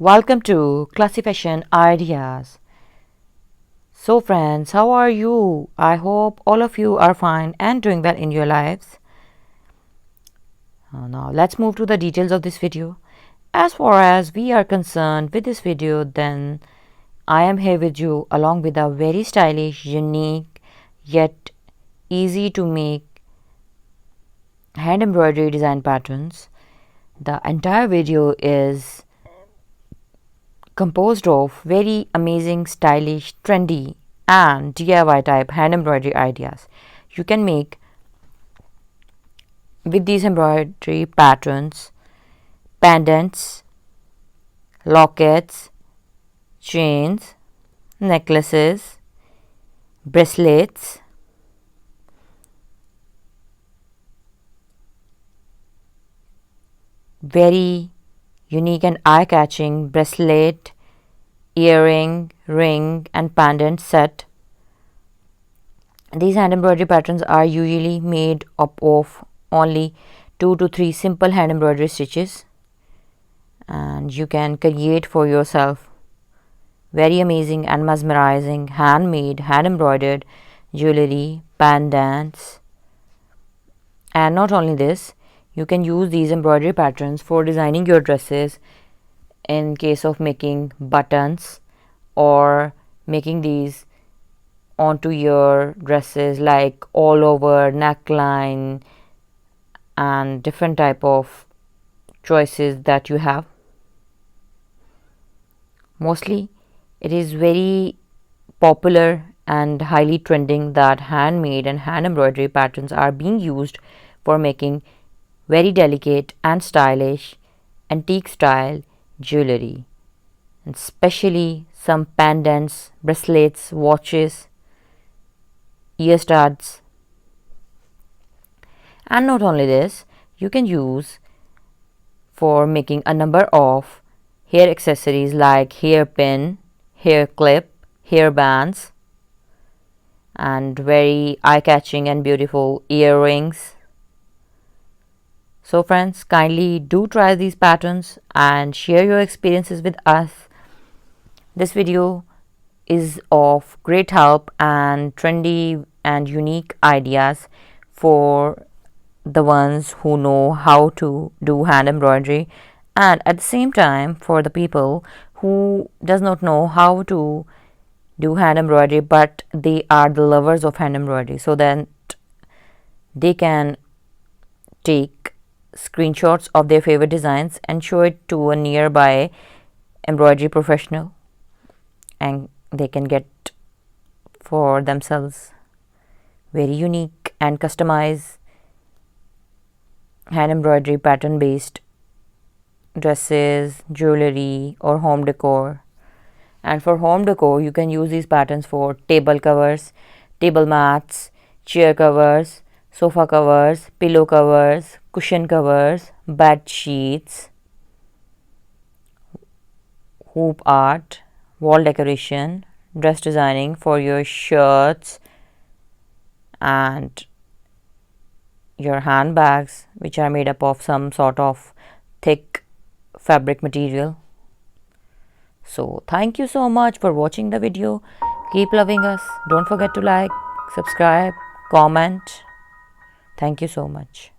Welcome to Classy Fashion Ideas. So friends, how are you? I hope all of you are fine and doing well in your lives. Now let's move to the details of this video. As far as we are concerned with this video, then I am here with you along with a very stylish, unique, yet easy to make hand embroidery design patterns. The entire video is composed of very amazing, stylish, trendy and DIY type hand embroidery ideas. You can make with these embroidery patterns pendants, lockets, chains, necklaces, bracelets, very unique and eye-catching bracelet, earring, ring and pendant set. These hand embroidery patterns are usually made up of only 2 to 3 simple hand embroidery stitches, and you can create for yourself very amazing and mesmerizing handmade, hand embroidered jewelry, pendants. And not only this, you can use these embroidery patterns for designing your dresses in case of making buttons or making these onto your dresses like all over neckline and different type of choices that you have. Mostly it is very popular and highly trending that handmade and hand embroidery patterns are being used for making very delicate and stylish antique style jewelry, and especially some pendants, bracelets, watches, ear studs. And not only this, you can use for making a number of hair accessories like hairpin, hair clip, hair bands, and very eye-catching and beautiful earrings. So friends, kindly do try these patterns and share your experiences with us. This video is of great help and trendy and unique ideas for the ones who know how to do hand embroidery, and at the same time for the people who does not know how to do hand embroidery but they are the lovers of hand embroidery, so that they can take screenshots of their favorite designs and show it to a nearby embroidery professional, and they can get for themselves very unique and customized hand embroidery pattern based dresses, jewelry or home decor. And for home decor, you can use these patterns for table covers, table mats, chair covers, sofa covers, pillow covers, cushion covers, bed sheets, hoop art, wall decoration, dress designing for your shirts and your handbags, which are made up of some sort of thick fabric material. So thank you so much for watching the video. Keep loving us. Don't forget to like, subscribe, comment. Thank you so much.